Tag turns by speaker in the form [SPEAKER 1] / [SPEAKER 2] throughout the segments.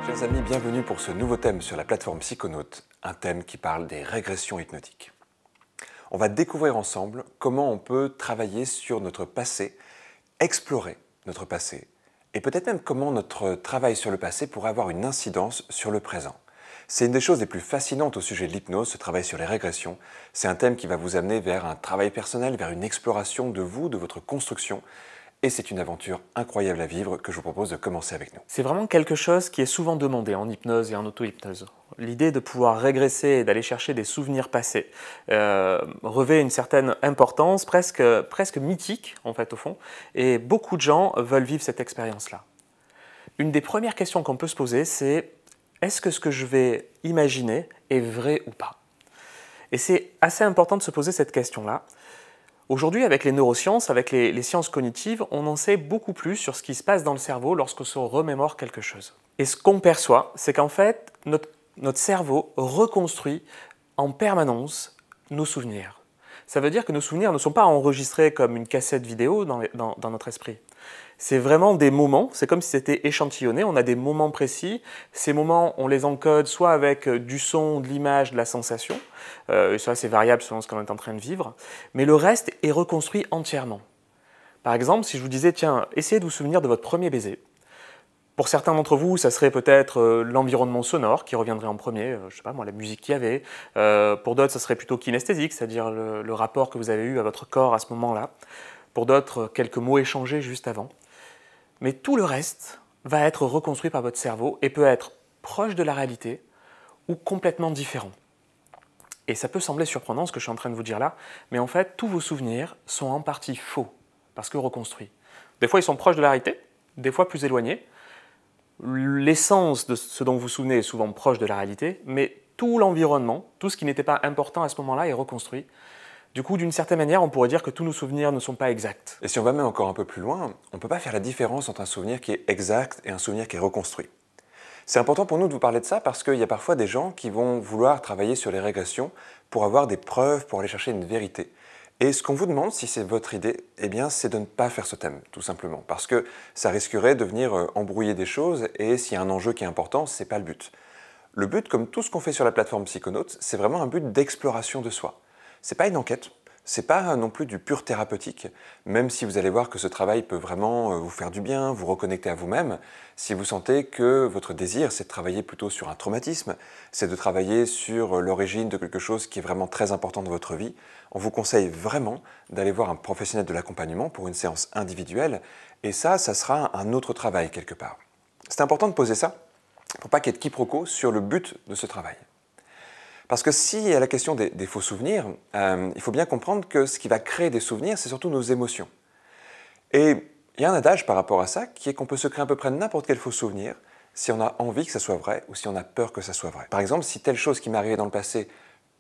[SPEAKER 1] Chers amis, bienvenue pour ce nouveau thème sur la plateforme Psychonautes, un thème qui parle des régressions hypnotiques. On va découvrir ensemble comment on peut travailler sur notre passé, explorer notre passé, et peut-être même comment notre travail sur le passé pourrait avoir une incidence sur le présent. C'est une des choses les plus fascinantes au sujet de l'hypnose, ce travail sur les régressions. C'est un thème qui va vous amener vers un travail personnel, vers une exploration de vous, de votre construction. Et c'est une aventure incroyable à vivre que je vous propose de commencer avec nous.
[SPEAKER 2] C'est vraiment quelque chose qui est souvent demandé en hypnose et en auto-hypnose. L'idée de pouvoir régresser et d'aller chercher des souvenirs passés revêt une certaine importance, presque mythique en fait au fond, et beaucoup de gens veulent vivre cette expérience-là. Une des premières questions qu'on peut se poser, c'est est-ce que ce que je vais imaginer est vrai ou pas? Et c'est assez important de se poser cette question-là. Aujourd'hui, avec les neurosciences, avec les sciences cognitives, on en sait beaucoup plus sur ce qui se passe dans le cerveau lorsqu'on se remémore quelque chose. Et ce qu'on perçoit, c'est qu'en fait, notre cerveau reconstruit en permanence nos souvenirs. Ça veut dire que nos souvenirs ne sont pas enregistrés comme une cassette vidéo dans notre esprit. C'est vraiment des moments, c'est comme si c'était échantillonné, on a des moments précis. Ces moments, on les encode soit avec du son, de l'image, de la sensation, et ça c'est variable selon ce qu'on est en train de vivre, mais le reste est reconstruit entièrement. Par exemple, si je vous disais, tiens, essayez de vous souvenir de votre premier baiser. Pour certains d'entre vous, ça serait peut-être l'environnement sonore qui reviendrait en premier, je sais pas moi, la musique qu'il y avait. Pour d'autres, ça serait plutôt kinesthésique, c'est-à-dire le rapport que vous avez eu à votre corps à ce moment-là. Pour d'autres, quelques mots échangés juste avant. Mais tout le reste va être reconstruit par votre cerveau et peut être proche de la réalité ou complètement différent. Et ça peut sembler surprenant ce que je suis en train de vous dire là, mais en fait, tous vos souvenirs sont en partie faux, parce que reconstruits. Des fois, ils sont proches de la réalité, des fois plus éloignés. L'essence de ce dont vous vous souvenez est souvent proche de la réalité, mais tout l'environnement, tout ce qui n'était pas important à ce moment-là est reconstruit. Du coup, d'une certaine manière, on pourrait dire que tous nos souvenirs ne sont pas exacts.
[SPEAKER 1] Et si on va même encore un peu plus loin, on ne peut pas faire la différence entre un souvenir qui est exact et un souvenir qui est reconstruit. C'est important pour nous de vous parler de ça parce qu'il y a parfois des gens qui vont vouloir travailler sur les régressions pour avoir des preuves, pour aller chercher une vérité. Et ce qu'on vous demande, si c'est votre idée, eh bien, c'est de ne pas faire ce thème, tout simplement. Parce que ça risquerait de venir embrouiller des choses et s'il y a un enjeu qui est important, ce n'est pas le but. Le but, comme tout ce qu'on fait sur la plateforme Psychonautes, c'est vraiment un but d'exploration de soi. Ce n'est pas une enquête, ce n'est pas non plus du pur thérapeutique, même si vous allez voir que ce travail peut vraiment vous faire du bien, vous reconnecter à vous-même. Si vous sentez que votre désir, c'est de travailler plutôt sur un traumatisme, c'est de travailler sur l'origine de quelque chose qui est vraiment très important dans votre vie, on vous conseille vraiment d'aller voir un professionnel de l'accompagnement pour une séance individuelle, et ça sera un autre travail quelque part. C'est important de poser ça pour pas qu'il y ait de quiproquo sur le but de ce travail. Parce que si à la question des faux souvenirs, il faut bien comprendre que ce qui va créer des souvenirs, c'est surtout nos émotions. Et il y a un adage par rapport à ça qui est qu'on peut se créer à peu près n'importe quel faux souvenir si on a envie que ça soit vrai ou si on a peur que ça soit vrai. Par exemple, si telle chose qui m'est arrivée dans le passé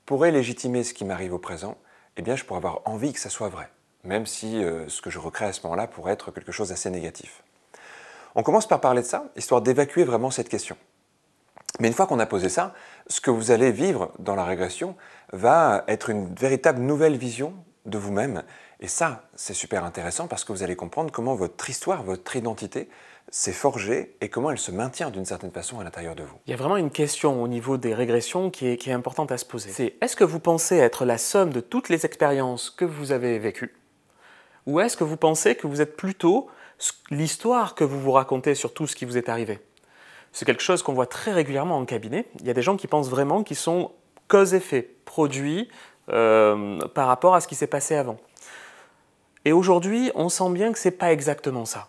[SPEAKER 1] pourrait légitimer ce qui m'arrive au présent, eh bien je pourrais avoir envie que ça soit vrai, même si ce que je recrée à ce moment-là pourrait être quelque chose d'assez négatif. On commence par parler de ça, histoire d'évacuer vraiment cette question. Mais une fois qu'on a posé ça, ce que vous allez vivre dans la régression va être une véritable nouvelle vision de vous-même. Et ça, c'est super intéressant parce que vous allez comprendre comment votre histoire, votre identité s'est forgée et comment elle se maintient d'une certaine façon à l'intérieur de vous.
[SPEAKER 2] Il y a vraiment une question au niveau des régressions qui est importante à se poser. C'est est-ce que vous pensez être la somme de toutes les expériences que vous avez vécues? Ou est-ce que vous pensez que vous êtes plutôt l'histoire que vous vous racontez sur tout ce qui vous est arrivé? C'est quelque chose qu'on voit très régulièrement en cabinet. Il y a des gens qui pensent vraiment qu'ils sont cause-effet, produits par rapport à ce qui s'est passé avant. Et aujourd'hui, on sent bien que ce n'est pas exactement ça.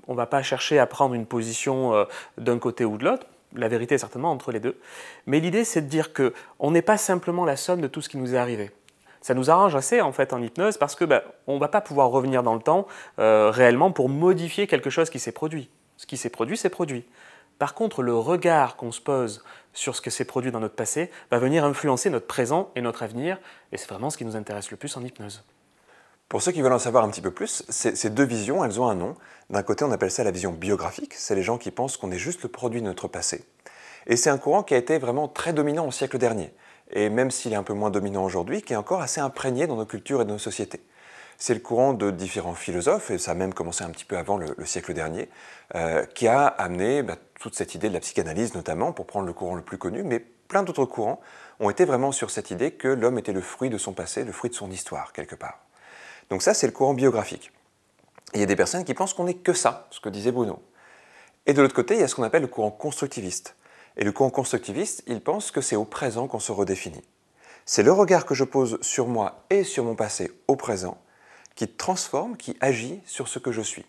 [SPEAKER 2] On ne va pas chercher à prendre une position d'un côté ou de l'autre. La vérité est certainement entre les deux. Mais l'idée, c'est de dire qu'on n'est pas simplement la somme de tout ce qui nous est arrivé. Ça nous arrange assez en fait en hypnose parce que on ne va pas pouvoir revenir dans le temps réellement pour modifier quelque chose qui s'est produit. Ce qui s'est produit, c'est produit. Par contre, le regard qu'on se pose sur ce que s'est produit dans notre passé va venir influencer notre présent et notre avenir, et c'est vraiment ce qui nous intéresse le plus en hypnose.
[SPEAKER 1] Pour ceux qui veulent en savoir un petit peu plus, ces deux visions, elles ont un nom. D'un côté, on appelle ça la vision biographique, c'est les gens qui pensent qu'on est juste le produit de notre passé. Et c'est un courant qui a été vraiment très dominant au siècle dernier, et même s'il est un peu moins dominant aujourd'hui, qui est encore assez imprégné dans nos cultures et dans nos sociétés. C'est le courant de différents philosophes, et ça a même commencé un petit peu avant le siècle dernier, qui a amené toute cette idée de la psychanalyse notamment, pour prendre le courant le plus connu, mais plein d'autres courants ont été vraiment sur cette idée que l'homme était le fruit de son passé, le fruit de son histoire, quelque part. Donc ça, c'est le courant biographique. Et il y a des personnes qui pensent qu'on n'est que ça, ce que disait Bruno. Et de l'autre côté, il y a ce qu'on appelle le courant constructiviste. Et le courant constructiviste, il pense que c'est au présent qu'on se redéfinit. C'est le regard que je pose sur moi et sur mon passé au présent qui transforme, qui agit sur ce que je suis.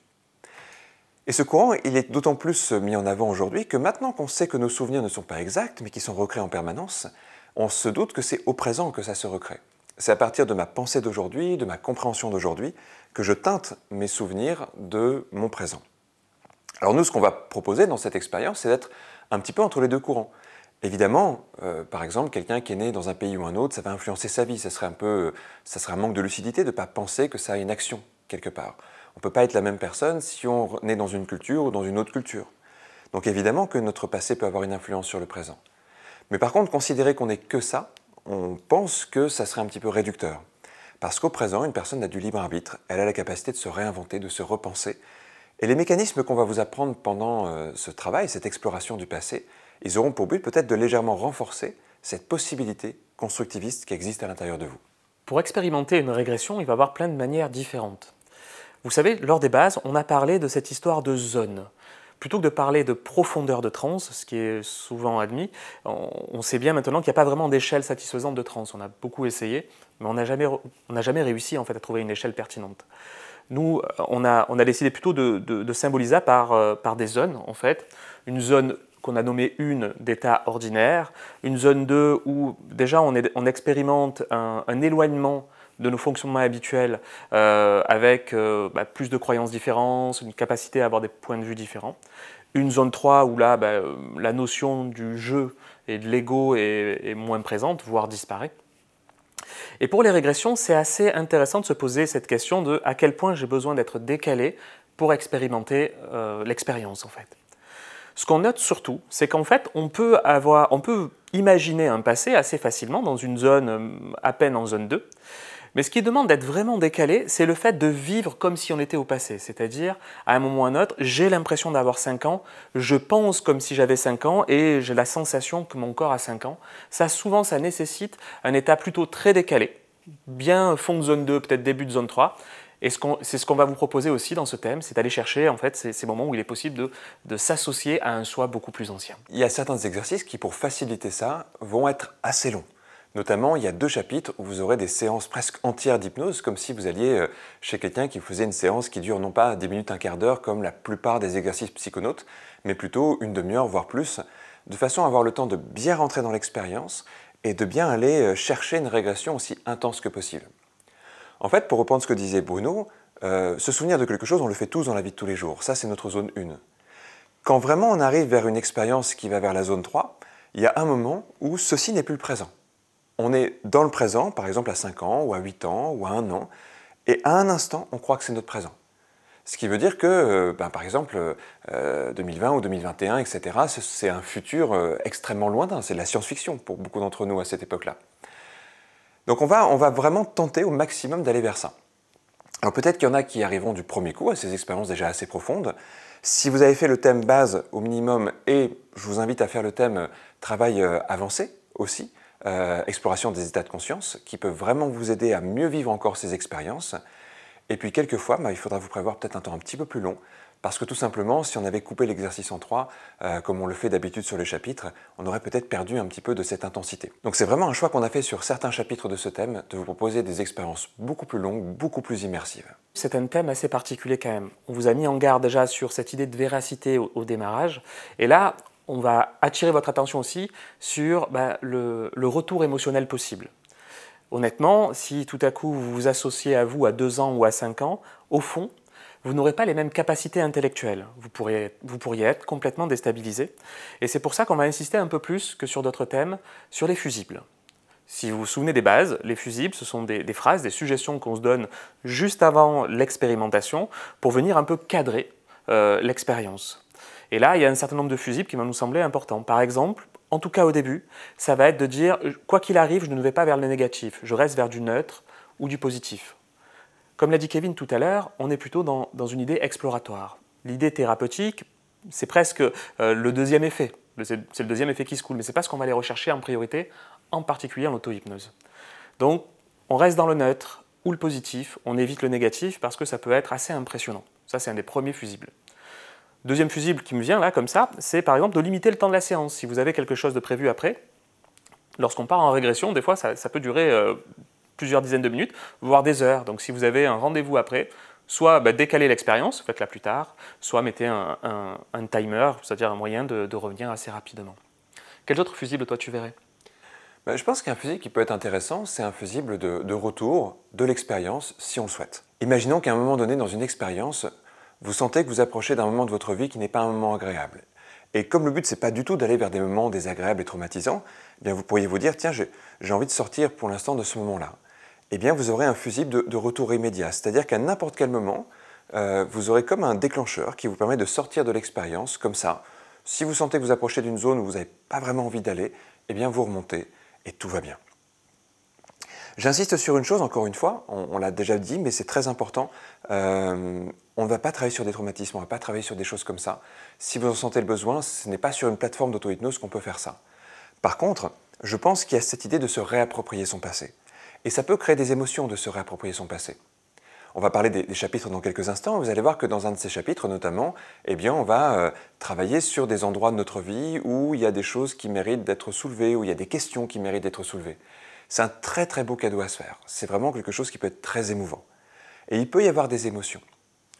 [SPEAKER 1] Et ce courant, il est d'autant plus mis en avant aujourd'hui que maintenant qu'on sait que nos souvenirs ne sont pas exacts, mais qu'ils sont recréés en permanence, on se doute que c'est au présent que ça se recrée. C'est à partir de ma pensée d'aujourd'hui, de ma compréhension d'aujourd'hui, que je teinte mes souvenirs de mon présent. Alors nous, ce qu'on va proposer dans cette expérience, c'est d'être un petit peu entre les deux courants. Évidemment, par exemple, quelqu'un qui est né dans un pays ou un autre, ça va influencer sa vie. Ça serait un manque de lucidité de ne pas penser que ça a une action quelque part. On ne peut pas être la même personne si on est dans une culture ou dans une autre culture. Donc évidemment que notre passé peut avoir une influence sur le présent. Mais par contre, considérer qu'on n'est que ça, on pense que ça serait un petit peu réducteur. Parce qu'au présent, une personne a du libre arbitre, elle a la capacité de se réinventer, de se repenser. Et les mécanismes qu'on va vous apprendre pendant ce travail, cette exploration du passé, ils auront pour but peut-être de légèrement renforcer cette possibilité constructiviste qui existe à l'intérieur de vous.
[SPEAKER 2] Pour expérimenter une régression, il va y avoir plein de manières différentes. Vous savez, lors des bases, on a parlé de cette histoire de zone. Plutôt que de parler de profondeur de transe, ce qui est souvent admis, on sait bien maintenant qu'il n'y a pas vraiment d'échelle satisfaisante de transe. On a beaucoup essayé, mais on n'a jamais réussi en fait, à trouver une échelle pertinente. Nous, on a décidé plutôt de symboliser par des zones, en fait. Une zone qu'on a nommée 1 d'état ordinaire, une zone 2 où déjà on expérimente un éloignement de nos fonctionnements habituels avec plus de croyances différentes, une capacité à avoir des points de vue différents. Une zone 3 où là, la notion du jeu et de l'ego est moins présente, voire disparaît. Et pour les régressions, c'est assez intéressant de se poser cette question de à quel point j'ai besoin d'être décalé pour expérimenter l'expérience en fait. Ce qu'on note surtout, c'est qu'en fait, on peut imaginer un passé assez facilement dans une zone à peine en zone 2. Mais ce qui demande d'être vraiment décalé, c'est le fait de vivre comme si on était au passé. C'est-à-dire, à un moment ou à un autre, j'ai l'impression d'avoir 5 ans, je pense comme si j'avais 5 ans et j'ai la sensation que mon corps a 5 ans. Souvent, ça nécessite un état plutôt très décalé, bien fond de zone 2, peut-être début de zone 3. Et c'est ce qu'on va vous proposer aussi dans ce thème, c'est d'aller chercher en fait, ces moments où il est possible de s'associer à un soi beaucoup plus ancien.
[SPEAKER 1] Il y a certains exercices qui, pour faciliter ça, vont être assez longs. Notamment, il y a 2 chapitres où vous aurez des séances presque entières d'hypnose, comme si vous alliez chez quelqu'un qui faisait une séance qui dure non pas 10 minutes, un quart d'heure, comme la plupart des exercices psychonautes, mais plutôt une demi-heure, voire plus, de façon à avoir le temps de bien rentrer dans l'expérience et de bien aller chercher une régression aussi intense que possible. En fait, pour reprendre ce que disait Bruno, se souvenir de quelque chose, on le fait tous dans la vie de tous les jours. Ça, c'est notre zone 1. Quand vraiment on arrive vers une expérience qui va vers la zone 3, il y a un moment où ceci n'est plus le présent. On est dans le présent, par exemple à 5 ans, ou à 8 ans, ou à 1 an, et à un instant, on croit que c'est notre présent. Ce qui veut dire que, par exemple, 2020 ou 2021, etc., c'est un futur extrêmement lointain, c'est de la science-fiction pour beaucoup d'entre nous à cette époque-là. Donc on va vraiment tenter au maximum d'aller vers ça. Alors peut-être qu'il y en a qui arriveront du premier coup à ces expériences déjà assez profondes. Si vous avez fait le thème base au minimum, et je vous invite à faire le thème travail avancé aussi, exploration des états de conscience, qui peuvent vraiment vous aider à mieux vivre encore ces expériences. Et puis quelquefois, il faudra vous prévoir peut-être un temps un petit peu plus long, parce que tout simplement, si on avait coupé l'exercice en 3, comme on le fait d'habitude sur les chapitres, on aurait peut-être perdu un petit peu de cette intensité. Donc c'est vraiment un choix qu'on a fait sur certains chapitres de ce thème, de vous proposer des expériences beaucoup plus longues, beaucoup plus immersives.
[SPEAKER 2] C'est un thème assez particulier quand même. On vous a mis en garde déjà sur cette idée de véracité au démarrage, et là, on va attirer votre attention aussi sur le retour émotionnel possible. Honnêtement, si tout à coup vous vous associez à vous à 2 ans ou à 5 ans, au fond, vous n'aurez pas les mêmes capacités intellectuelles. Vous pourriez être complètement déstabilisé. Et c'est pour ça qu'on va insister un peu plus que sur d'autres thèmes, sur les fusibles. Si vous vous souvenez des bases, les fusibles, ce sont des phrases, des suggestions qu'on se donne juste avant l'expérimentation pour venir un peu cadrer l'expérience. Et là, il y a un certain nombre de fusibles qui vont nous sembler importants. Par exemple, en tout cas au début, ça va être de dire « quoi qu'il arrive, je ne vais pas vers le négatif, je reste vers du neutre ou du positif ». Comme l'a dit Kevin tout à l'heure, on est plutôt dans une idée exploratoire. L'idée thérapeutique, c'est presque le deuxième effet. C'est le deuxième effet qui se coule, mais ce n'est pas ce qu'on va aller rechercher en priorité, en particulier en auto-hypnose. Donc, on reste dans le neutre ou le positif, on évite le négatif parce que ça peut être assez impressionnant. Ça, c'est un des premiers fusibles. Deuxième fusible qui me vient là, comme ça, c'est par exemple de limiter le temps de la séance. Si vous avez quelque chose de prévu après, lorsqu'on part en régression, des fois, ça peut durer plusieurs dizaines de minutes, voire des heures. Donc, si vous avez un rendez-vous après, soit décalez l'expérience, faites-la plus tard, soit mettez un timer, c'est-à-dire un moyen de revenir assez rapidement. Quels autres fusibles, toi, tu verrais?
[SPEAKER 1] Je pense qu'un fusible qui peut être intéressant, c'est un fusible de retour de l'expérience, si on le souhaite. Imaginons qu'à un moment donné, dans une expérience, vous sentez que vous approchez d'un moment de votre vie qui n'est pas un moment agréable. Et comme le but, ce n'est pas du tout d'aller vers des moments désagréables et traumatisants, eh bien vous pourriez vous dire, tiens, j'ai envie de sortir pour l'instant de ce moment-là. Eh bien, vous aurez un fusible de retour immédiat, c'est-à-dire qu'à n'importe quel moment, vous aurez comme un déclencheur qui vous permet de sortir de l'expérience, comme ça. Si vous sentez que vous approchez d'une zone où vous n'avez pas vraiment envie d'aller, eh bien vous remontez et tout va bien. J'insiste sur une chose, encore une fois, on l'a déjà dit, mais c'est très important. On ne va pas travailler sur des traumatismes, on ne va pas travailler sur des choses comme ça. Si vous en sentez le besoin, ce n'est pas sur une plateforme d'auto-hypnose qu'on peut faire ça. Par contre, je pense qu'il y a cette idée de se réapproprier son passé. Et ça peut créer des émotions de se réapproprier son passé. On va parler des chapitres dans quelques instants. Vous allez voir que dans un de ces chapitres, notamment, eh bien, on va travailler sur des endroits de notre vie où il y a des choses qui méritent d'être soulevées, où il y a des questions qui méritent d'être soulevées. C'est un très très beau cadeau à se faire. C'est vraiment quelque chose qui peut être très émouvant. Et il peut y avoir des émotions.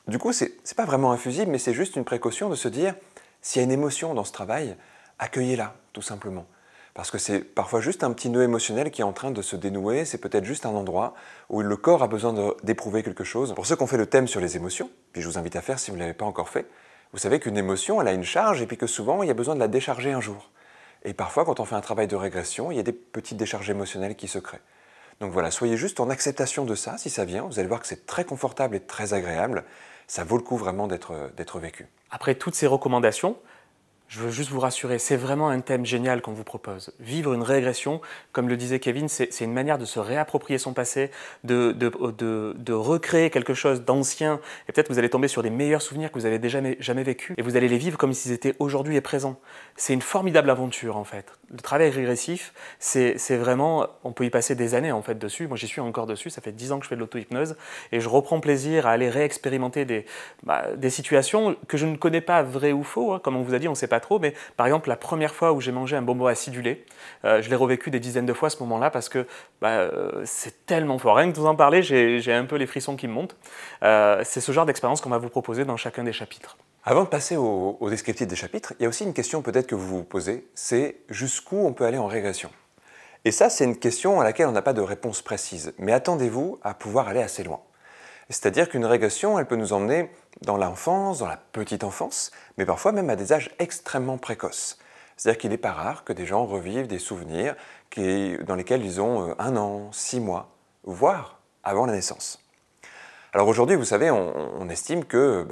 [SPEAKER 1] Du coup, ce n'est pas vraiment un fusible, mais c'est juste une précaution de se dire, s'il y a une émotion dans ce travail, accueillez-la, tout simplement. Parce que c'est parfois juste un petit nœud émotionnel qui est en train de se dénouer, c'est peut-être juste un endroit où le corps a besoin d'éprouver quelque chose. Pour ceux qui ont fait le thème sur les émotions, puis je vous invite à faire si vous ne l'avez pas encore fait, vous savez qu'une émotion, elle a une charge et puis que souvent, il y a besoin de la décharger un jour. Et parfois, quand on fait un travail de régression, il y a des petites décharges émotionnelles qui se créent. Donc voilà, soyez juste en acceptation de ça, si ça vient. Vous allez voir que c'est très confortable et très agréable. Ça vaut le coup vraiment d'être vécu.
[SPEAKER 2] Après toutes ces recommandations, je veux juste vous rassurer, c'est vraiment un thème génial qu'on vous propose. Vivre une régression, comme le disait Kevin, c'est une manière de se réapproprier son passé, de recréer quelque chose d'ancien. Et peut-être que vous allez tomber sur des meilleurs souvenirs que vous n'avez jamais vécus. Et vous allez les vivre comme s'ils étaient aujourd'hui et présents. C'est une formidable aventure en fait. Le travail régressif, c'est vraiment, on peut y passer des années en fait dessus. Moi j'y suis encore dessus, ça fait 10 ans que je fais de l'auto-hypnose. Et je reprends plaisir à aller réexpérimenter des situations que je ne connais pas vraies ou faux. Hein. Comme on vous a dit, on ne sait pas trop, mais par exemple la première fois où j'ai mangé un bonbon acidulé, je l'ai revécu des dizaines de fois à ce moment-là parce que c'est tellement fort. Rien que de vous en parler, j'ai un peu les frissons qui me montent. C'est ce genre d'expérience qu'on va vous proposer dans chacun des chapitres.
[SPEAKER 1] Avant de passer au descriptif des chapitres, il y a aussi une question peut-être que vous vous posez, c'est jusqu'où on peut aller en régression? Et ça, c'est une question à laquelle on n'a pas de réponse précise, mais attendez-vous à pouvoir aller assez loin. C'est-à-dire qu'une régression, elle peut nous emmener dans l'enfance, dans la petite enfance, mais parfois même à des âges extrêmement précoces. C'est-à-dire qu'il n'est pas rare que des gens revivent des souvenirs dans lesquels ils ont 1 an, 6 mois, voire avant la naissance. Alors aujourd'hui, vous savez, on estime qu'il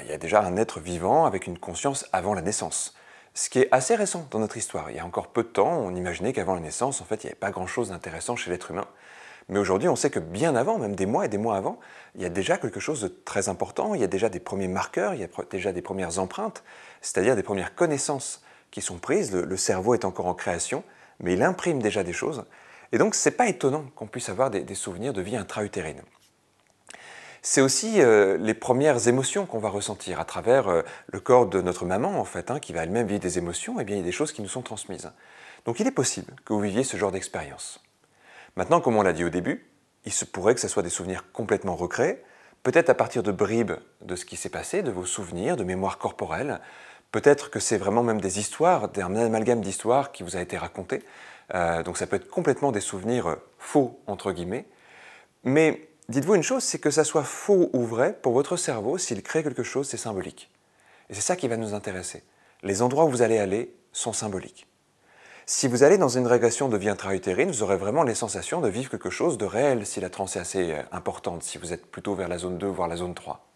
[SPEAKER 1] y a déjà un être vivant avec une conscience avant la naissance. Ce qui est assez récent dans notre histoire. Il y a encore peu de temps, on imaginait qu'avant la naissance, en fait, il n'y avait pas grand-chose d'intéressant chez l'être humain. Mais aujourd'hui, on sait que bien avant, même des mois et des mois avant, il y a déjà quelque chose de très important, il y a déjà des premiers marqueurs, il y a déjà des premières empreintes, c'est-à-dire des premières connaissances qui sont prises. Le cerveau est encore en création, mais il imprime déjà des choses. Et donc, ce n'est pas étonnant qu'on puisse avoir des souvenirs de vie intra-utérine. C'est aussi les premières émotions qu'on va ressentir à travers le corps de notre maman, en fait, qui va elle-même vivre des émotions, et bien il y a des choses qui nous sont transmises. Donc il est possible que vous viviez ce genre d'expérience. Maintenant, comme on l'a dit au début, il se pourrait que ce soit des souvenirs complètement recréés, peut-être à partir de bribes de ce qui s'est passé, de vos souvenirs, de mémoires corporelles, peut-être que c'est vraiment même des histoires, un amalgame d'histoires qui vous a été raconté, donc ça peut être complètement des souvenirs faux, entre guillemets, mais dites-vous une chose, c'est que ça soit faux ou vrai, pour votre cerveau, s'il crée quelque chose, c'est symbolique. Et c'est ça qui va nous intéresser. Les endroits où vous allez aller sont symboliques. Si vous allez dans une régression de vie intra-utérine, vous aurez vraiment les sensations de vivre quelque chose de réel si la transe est assez importante, si vous êtes plutôt vers la zone 2, voire la zone 3.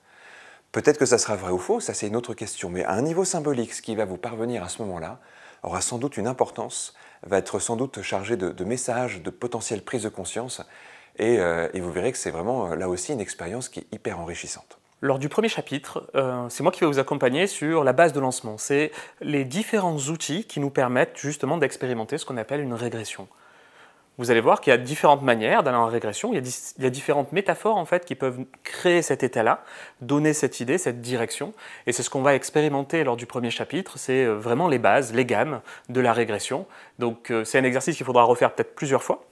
[SPEAKER 1] Peut-être que ça sera vrai ou faux, ça c'est une autre question, mais à un niveau symbolique, ce qui va vous parvenir à ce moment-là aura sans doute une importance, va être sans doute chargé de messages, de potentielles prises de conscience, et vous verrez que c'est vraiment là aussi une expérience qui est hyper enrichissante.
[SPEAKER 2] Lors du premier chapitre, c'est moi qui vais vous accompagner sur la base de lancement. C'est les différents outils qui nous permettent justement d'expérimenter ce qu'on appelle une régression. Vous allez voir qu'il y a différentes manières d'aller en régression, il y a différentes métaphores en fait qui peuvent créer cet état-là, donner cette idée, cette direction. Et c'est ce qu'on va expérimenter lors du premier chapitre, c'est vraiment les bases, les gammes de la régression. Donc c'est un exercice qu'il faudra refaire peut-être plusieurs fois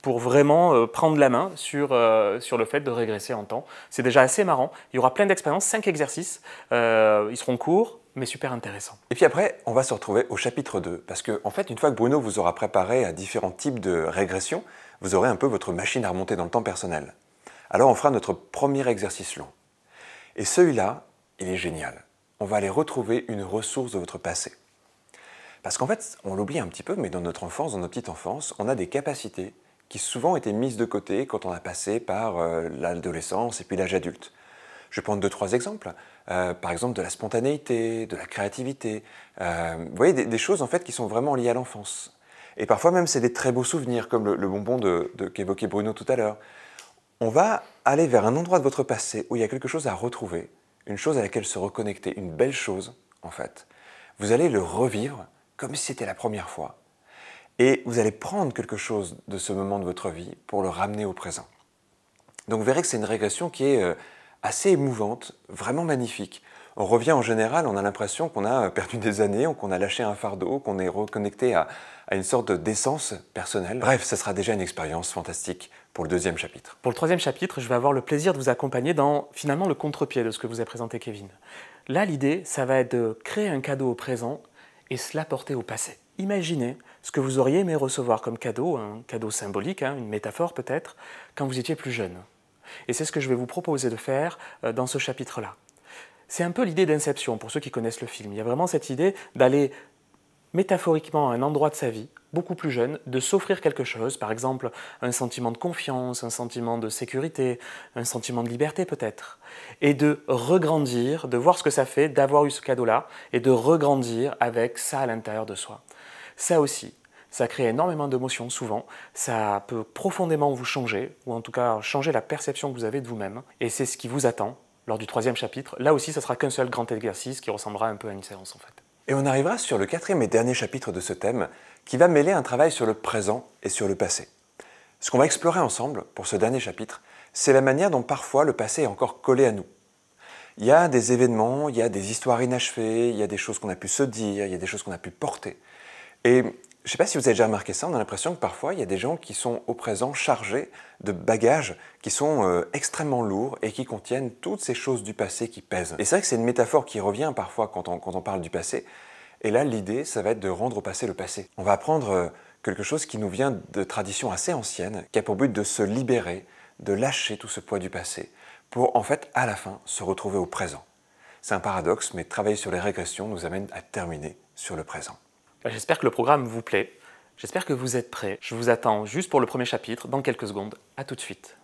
[SPEAKER 2] pour vraiment prendre la main sur le fait de régresser en temps. C'est déjà assez marrant, il y aura plein d'expériences, 5 exercices, ils seront courts, mais super intéressants.
[SPEAKER 1] Et puis après, on va se retrouver au chapitre 2, parce que en fait, une fois que Bruno vous aura préparé à différents types de régression, vous aurez un peu votre machine à remonter dans le temps personnel. Alors on fera notre premier exercice long. Et celui-là, il est génial. On va aller retrouver une ressource de votre passé. Parce qu'en fait, on l'oublie un petit peu, mais dans notre enfance, dans notre petite enfance, on a des capacités qui souvent étaient mises de côté quand on a passé par l'adolescence et puis l'âge adulte. Je vais prendre 2-3 exemples. Par exemple, de la spontanéité, de la créativité. Vous voyez, des choses en fait qui sont vraiment liées à l'enfance. Et parfois même, c'est des très beaux souvenirs, comme le bonbon qu'évoquait Bruno tout à l'heure. On va aller vers un endroit de votre passé où il y a quelque chose à retrouver, une chose à laquelle se reconnecter, une belle chose en fait. Vous allez le revivre comme si c'était la première fois. Et vous allez prendre quelque chose de ce moment de votre vie pour le ramener au présent. Donc vous verrez que c'est une régression qui est assez émouvante, vraiment magnifique. On revient en général, on a l'impression qu'on a perdu des années, qu'on a lâché un fardeau, qu'on est reconnecté à une sorte d'essence personnelle. Bref, ça sera déjà une expérience fantastique pour le deuxième chapitre.
[SPEAKER 2] Pour le troisième chapitre, je vais avoir le plaisir de vous accompagner dans finalement le contre-pied de ce que vous a présenté Kevin. Là, l'idée, ça va être de créer un cadeau au présent et se l'apporter au passé. Imaginez ce que vous auriez aimé recevoir comme cadeau, un cadeau symbolique, une métaphore peut-être, quand vous étiez plus jeune. Et c'est ce que je vais vous proposer de faire dans ce chapitre-là. C'est un peu l'idée d'Inception, pour ceux qui connaissent le film. Il y a vraiment cette idée d'aller métaphoriquement à un endroit de sa vie, beaucoup plus jeune, de s'offrir quelque chose, par exemple un sentiment de confiance, un sentiment de sécurité, un sentiment de liberté peut-être, et de regrandir, de voir ce que ça fait d'avoir eu ce cadeau-là, et de regrandir avec ça à l'intérieur de soi. Ça aussi, ça crée énormément d'émotions souvent, ça peut profondément vous changer, ou en tout cas changer la perception que vous avez de vous-même, et c'est ce qui vous attend lors du troisième chapitre. Là aussi, ça sera qu'un seul grand exercice qui ressemblera un peu à une séance en fait.
[SPEAKER 1] Et on arrivera sur le quatrième et dernier chapitre de ce thème, qui va mêler un travail sur le présent et sur le passé. Ce qu'on va explorer ensemble pour ce dernier chapitre, c'est la manière dont parfois le passé est encore collé à nous. Il y a des événements, il y a des histoires inachevées, il y a des choses qu'on a pu se dire, il y a des choses qu'on a pu porter. Et je ne sais pas si vous avez déjà remarqué ça, on a l'impression que parfois il y a des gens qui sont au présent chargés de bagages qui sont extrêmement lourds et qui contiennent toutes ces choses du passé qui pèsent. Et c'est vrai que c'est une métaphore qui revient parfois quand on parle du passé. Et là, l'idée, ça va être de rendre au passé le passé. On va apprendre quelque chose qui nous vient de traditions assez anciennes, qui a pour but de se libérer, de lâcher tout ce poids du passé, pour en fait, à la fin, se retrouver au présent. C'est un paradoxe, mais travailler sur les régressions nous amène à terminer sur le présent.
[SPEAKER 2] J'espère que le programme vous plaît, j'espère que vous êtes prêts. Je vous attends juste pour le premier chapitre, dans quelques secondes. À tout de suite.